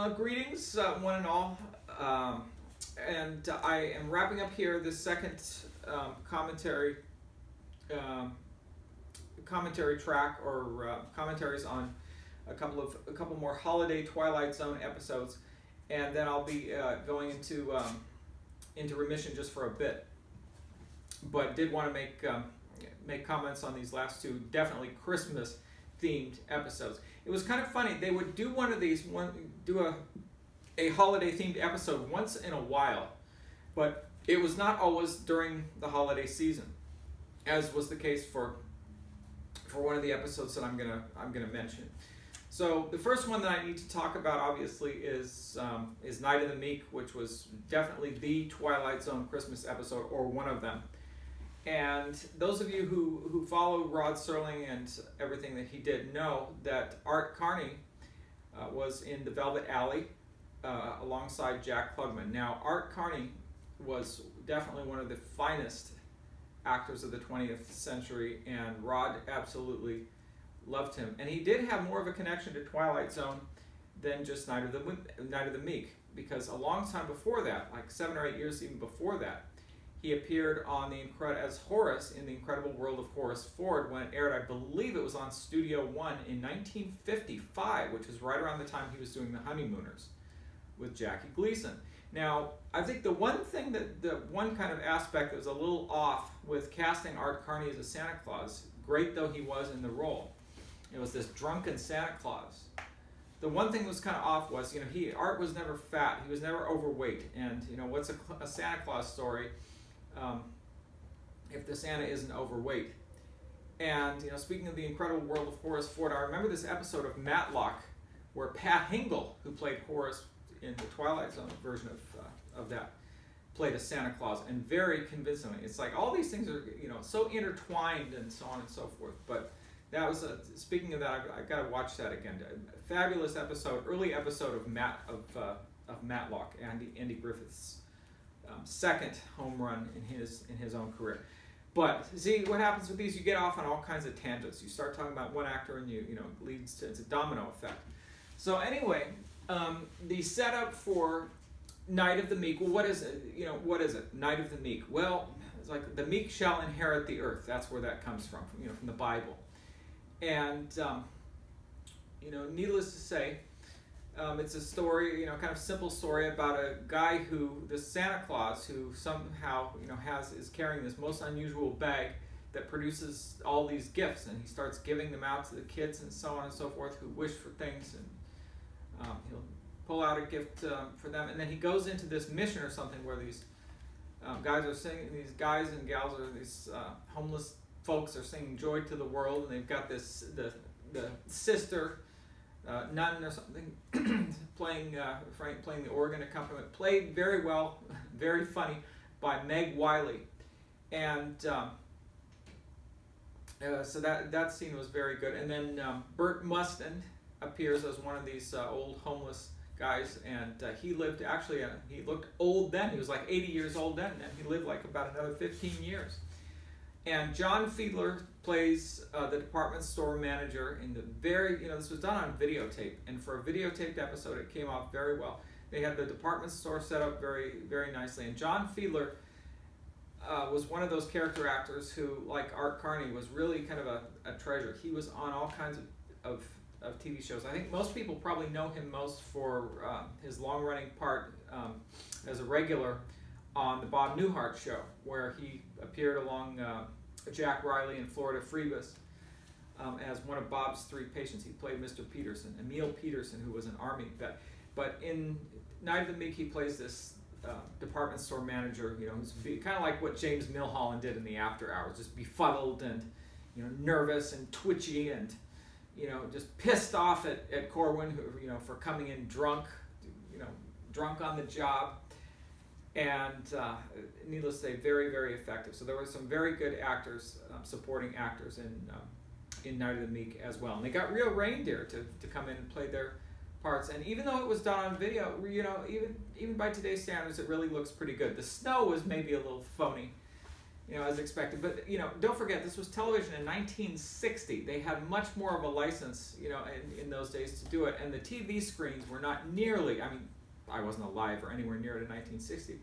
Greetings, one and all, and I am wrapping up here the second commentary track, or commentaries on a couple more holiday Twilight Zone episodes, and then I'll be going into remission just for a bit. But did want to make comments on these last two definitely Christmas themed episodes. It was kind of funny. They would do one of these, do a holiday themed episode once in a while, but it was not always during the holiday season, as was the case for one of the episodes that I'm gonna mention. So the first one that I need to talk about, obviously, is Night of the Meek, which was definitely the Twilight Zone Christmas episode, or one of them. And those of you who follow Rod Serling and everything that he did know that Art Carney was in the Velvet Alley alongside Jack Klugman. Now, Art Carney was definitely one of the finest actors of the 20th century, and Rod absolutely loved him. And he did have more of a connection to Twilight Zone than just Night of the Meek, because a long time before that, like 7 or 8 years even before that, he appeared on as Horace in The Incredible World of Horace Ford when it aired. I believe it was on Studio One in 1955, which was right around the time he was doing The Honeymooners with Jackie Gleason. Now, I think the one kind of aspect that was a little off with casting Art Carney as a Santa Claus, great though he was in the role, it was this drunken Santa Claus. The one thing that was kind of off was, Art was never fat, he was never overweight, and what's a Santa Claus story if the Santa isn't overweight? And speaking of The Incredible World of Horace Ford, I remember this episode of Matlock where Pat Hingle, who played Horace in the Twilight Zone version of that, played a Santa Claus, and very convincingly. It's like all these things are so intertwined and so on and so forth. But that was speaking of that, I've got to watch that again. A fabulous episode, early episode of Matlock, Andy Griffith's second home run in his own career. But see what happens with these, you get off on all kinds of tangents. You start talking about one actor and it leads to, it's a domino effect. So anyway, the setup for Night of the Meek, well, what is it? What is it? Night of the Meek. Well, it's like the meek shall inherit the earth. That's where that comes from the Bible. And needless to say, it's a story, kind of simple story about a guy this Santa Claus, who somehow, is carrying this most unusual bag that produces all these gifts, and he starts giving them out to the kids and so on and so forth who wish for things, and he'll pull out a gift for them, and then he goes into this mission or something where these guys are singing, these guys and gals are these homeless folks are singing "Joy to the World," and they've got the sister nun or something playing the organ accompaniment, played very well, very funny, by Meg Wiley, and so that scene was very good. And then Burt Mustin appears as one of these old homeless guys, and he lived he looked old then. He was like 80 years old then, and he lived like about another 15 years. And John Fiedler plays the department store manager in the this was done on videotape, and for a videotaped episode, it came off very well. They had the department store set up very, very nicely, and John Fiedler was one of those character actors who, like Art Carney, was really kind of a treasure. He was on all kinds of TV shows. I think most people probably know him most for his long-running part as a regular on the Bob Newhart Show, where he appeared along Jack Riley and Florida Freebus as one of Bob's 3 patients. He played Mr. Peterson, Emil Peterson, who was an Army vet. But in Night of the Meek, he plays this department store manager, who's kind of like what James Milholland did in the After Hours, just befuddled and nervous and twitchy and just pissed off at Corwin, who for coming in drunk, drunk on the job. And needless to say, very, very effective. So there were some very good actors, supporting actors in Night of the Meek as well. And they got real reindeer to come in and play their parts. And even though it was done on video, even by today's standards, it really looks pretty good. The snow was maybe a little phony as expected. But don't forget, this was television in 1960. They had much more of a license, in those days to do it, and the TV screens were not nearly. I mean, I wasn't alive or anywhere near it in 1960,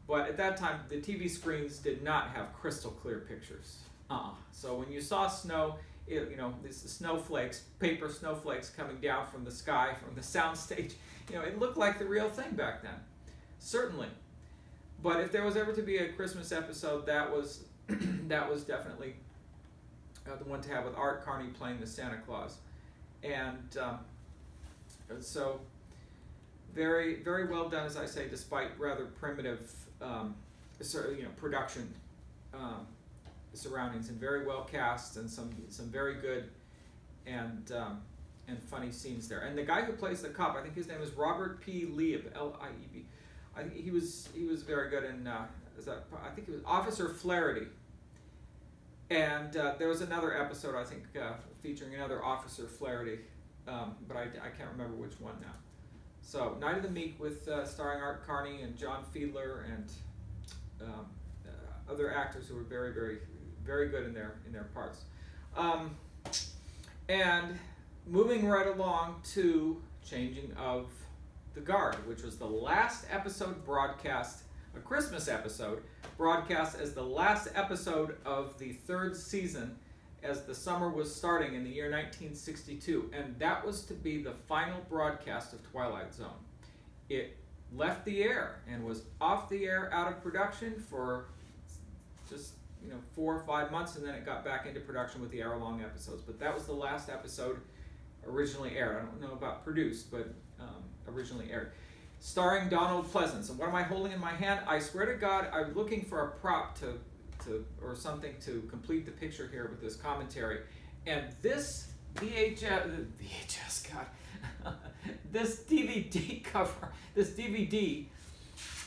but at that time, the TV screens did not have crystal clear pictures. So when you saw snow, these snowflakes, paper snowflakes coming down from the sky, from the soundstage, it looked like the real thing back then, certainly. But if there was ever to be a Christmas episode, that was definitely the one to have, with Art Carney playing the Santa Claus, and so very, very well done, as I say, despite rather primitive production surroundings, and very well cast, and some very good and funny scenes there. And the guy who plays the cop, I think his name is Robert P. Lieb, Lieb. I think he was very good in I think it was Officer Flaherty. And there was another episode, I think, featuring another Officer Flaherty, but I can't remember which one now. So Night of the Meek, with starring Art Carney and John Fiedler and other actors who were very, very, very good in their parts. And moving right along to Changing of the Guard, which was the last episode broadcast, a Christmas episode, broadcast as the last episode of the third season, as the summer was starting in the year 1962, and that was to be the final broadcast of Twilight Zone. It left the air and was off the air, out of production for just 4 or 5 months, and then it got back into production with the hour-long episodes. But that was the last episode originally aired. I don't know about produced, but originally aired. Starring Donald Pleasance. And what am I holding in my hand? I swear to God, I'm looking for a prop to or something to complete the picture here with this commentary. And this VHS, God, this DVD cover, this DVD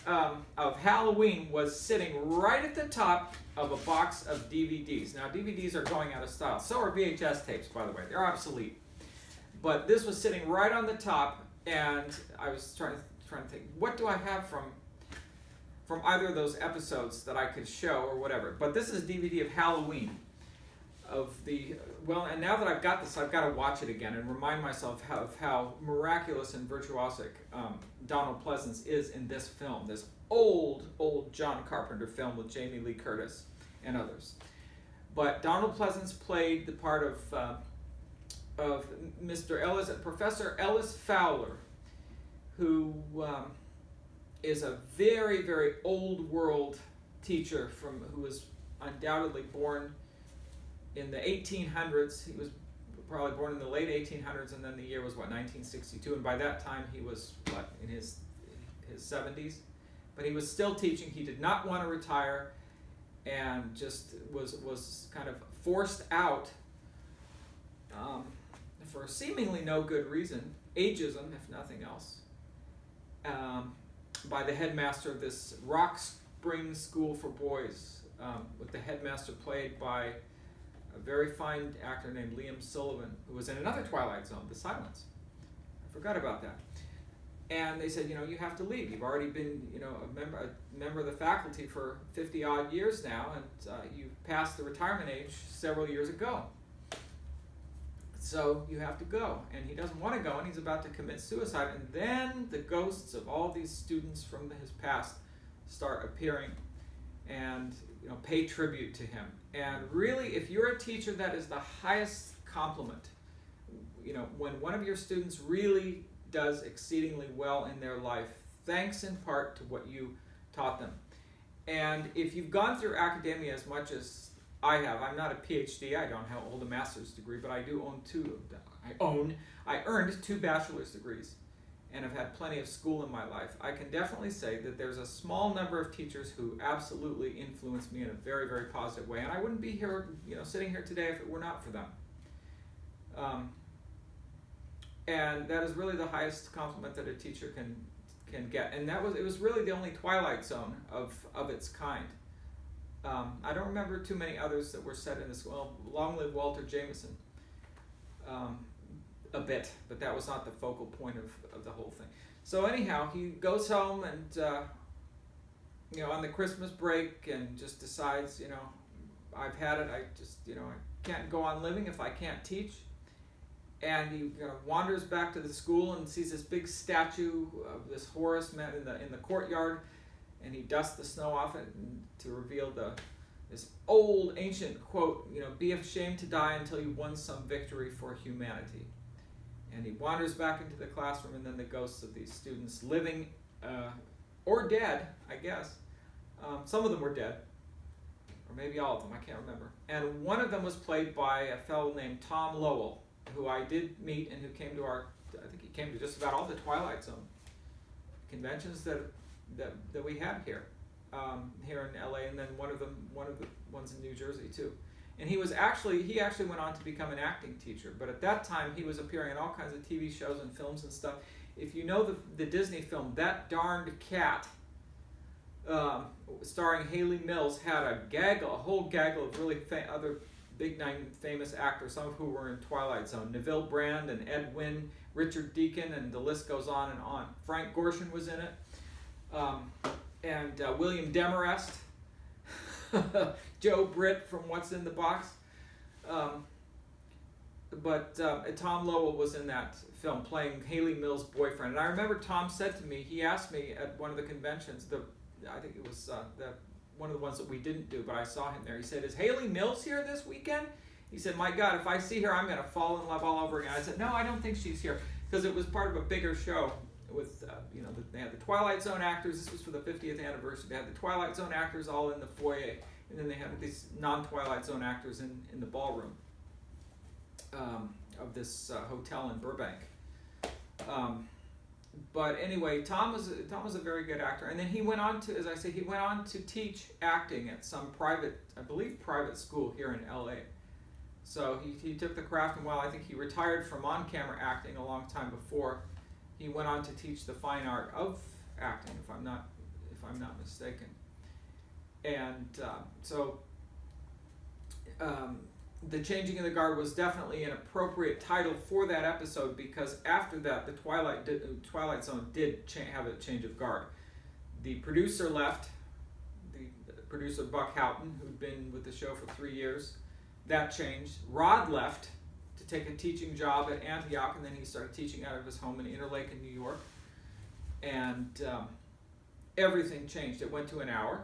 of Halloween was sitting right at the top of a box of DVDs. Now, DVDs are going out of style. So are VHS tapes, by the way. They're obsolete. But this was sitting right on the top, and I was trying to think, what do I have from either of those episodes that I could show or whatever. But this is a DVD of Halloween. And now that I've got this, I've got to watch it again and remind myself of how miraculous and virtuosic Donald Pleasance is in this film, this old John Carpenter film with Jamie Lee Curtis and others. But Donald Pleasance played the part of Mr. Ellis, Professor Ellis Fowler, who is a very, very old world teacher who was undoubtedly born in the 1800s. He was probably born in the late 1800s, and then the year was 1962, and by that time he was in his 70s. But he was still teaching. He did not want to retire, and just was kind of forced out for seemingly no good reason, ageism if nothing else, by the headmaster of this Rock Springs School for Boys, with the headmaster played by a very fine actor named Liam Sullivan, who was in another Twilight Zone, The Silence. I forgot about that. And they said, you have to leave. You've already been, a member of the faculty for 50 odd years now, and you passed the retirement age several years ago. So you have to go. And he doesn't want to go, and he's about to commit suicide. And then the ghosts of all these students from his past start appearing and pay tribute to him. And really, if you're a teacher, that is the highest compliment. When one of your students really does exceedingly well in their life, thanks in part to what you taught them. And if you've gone through academia as much as I have, I'm not a PhD, I don't hold a master's degree, but I do own two. I earned 2 bachelor's degrees and have had plenty of school in my life. I can definitely say that there's a small number of teachers who absolutely influenced me in a very, very positive way, and I wouldn't be here, sitting here today if it were not for them. And that is really the highest compliment that a teacher can get. And it was really the only Twilight Zone of its kind. I don't remember too many others that were set in this. Well, long live Walter Jameson, a bit, but that was not the focal point of the whole thing. So anyhow, he goes home and on the Christmas break and just decides, I've had it. I just, I can't go on living if I can't teach. And he wanders back to the school and sees this big statue of this Horus man in the courtyard, and he dusts the snow off it to reveal this old ancient quote, be ashamed to die until you won some victory for humanity. And he wanders back into the classroom, and then the ghosts of these students, living or dead, I guess. Some of them were dead, or maybe all of them, I can't remember. And one of them was played by a fellow named Tom Lowell, who I did meet and who came to I think he came to just about all the Twilight Zone conventions that we had here in LA, and then one of the ones in New Jersey too. And he actually went on to become an acting teacher, but at that time he was appearing in all kinds of TV shows and films and stuff. If you know the Disney film That Darned Cat, starring Haley Mills, had a whole gaggle of really other big name famous actors, some of who were in Twilight Zone. Neville Brand and Ed Wynn, Richard Deacon, and the list goes on and on. Frank Gorshin was in it. And William Demarest, Joe Britt from What's in the Box. But Tom Lowell was in that film playing Haley Mills' boyfriend. And I remember Tom said to me, he asked me at one of the conventions, I think it was one of the ones that we didn't do, but I saw him there. He said, "Is Haley Mills here this weekend?" He said, "My God, if I see her, I'm going to fall in love all over again." I said, "No, I don't think she's here," because it was part of a bigger show with, they had the Twilight Zone actors. This was for the 50th anniversary. They had the Twilight Zone actors all in the foyer, and then they had these non-Twilight Zone actors in the ballroom of this hotel in Burbank. But anyway, Tom was a very good actor, and then he went on to, as I say, teach acting at some private school here in LA. So he took the craft, and while I think he retired from on-camera acting a long time before, he went on to teach the fine art of acting, if I'm not mistaken. And The Changing of the Guard was definitely an appropriate title for that episode, because after that, the Twilight Zone did have a change of guard. The producer left, the producer Buck Houghton, who'd been with the show for 3 years. That changed. Rod left to take a teaching job at Antioch, and then he started teaching out of his home in Interlake, New York. And everything changed. It went to an hour.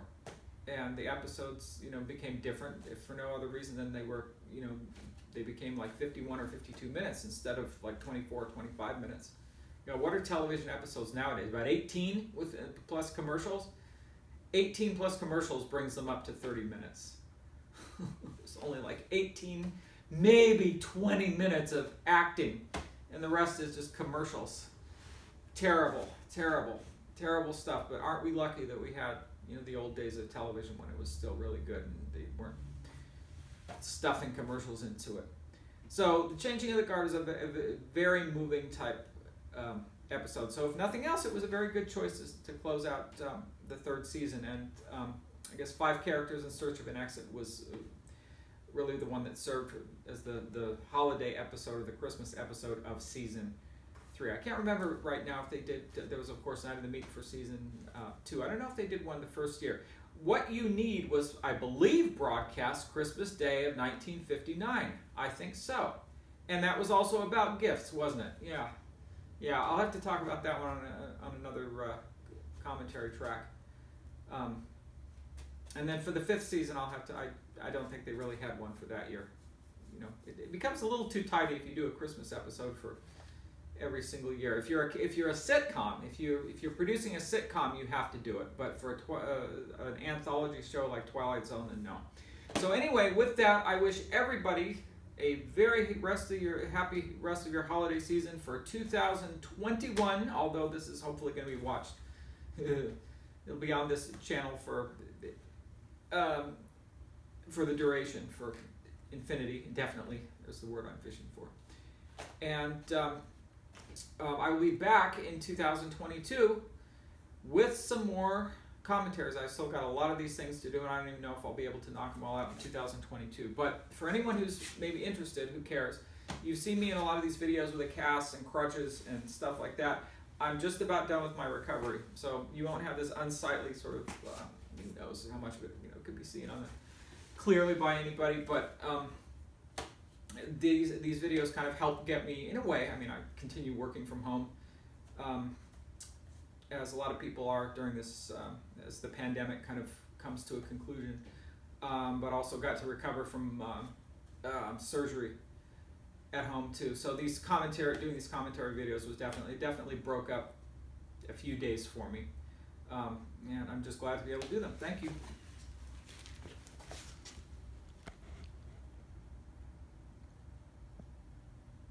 And the episodes, became different, if for no other reason than they became like 51 or 52 minutes instead of like 24 or 25 minutes. What are television episodes nowadays? About 18 with plus commercials? 18 plus commercials brings them up to 30 minutes. It's only like 18, maybe 20 minutes of acting, and the rest is just commercials. Terrible, terrible, terrible stuff. But aren't we lucky that we had the old days of television when it was still really good and they weren't stuffing commercials into it. So The Changing of the Guard is a very moving type episode. So if nothing else, it was a very good choice to close out the third season. And I guess 5 Characters in Search of an Exit was really the one that served as the holiday episode or the Christmas episode of season 3. I can't remember right now if they did. There was, of course, Night of the Meek for season 2. I don't know if they did one the first year. What You Need was, I believe, broadcast Christmas Day of 1959. I think so. And that was also about gifts, wasn't it? Yeah. I'll have to talk about that one on another commentary track. And then for the 5th season, I'll have to. I don't think they really had one for that year. It becomes a little too tidy if you do a Christmas episode for every single year. If you're a sitcom, if you're producing a sitcom, you have to do it. But for an anthology show like Twilight Zone, then no. So anyway, with that, I wish everybody a very happy rest of your holiday season for 2021. Although this is hopefully going to be watched, it'll be on this channel for the duration, for infinity, definitely. There's the word I'm fishing for. And I will be back in 2022 with some more commentaries. I've still got a lot of these things to do, and I don't even know if I'll be able to knock them all out in 2022. But for anyone who's maybe interested, who cares, you've seen me in a lot of these videos with a cast and crutches and stuff like that. I'm just about done with my recovery, so you won't have this unsightly sort of, who knows how much of it could be seen on it clearly by anybody, but these videos kind of help get me, in a way, I mean, I continue working from home, as a lot of people are during this, as the pandemic kind of comes to a conclusion, but also got to recover from surgery at home too. So doing these commentary videos was definitely broke up a few days for me, and I'm just glad to be able to do them. Thank you.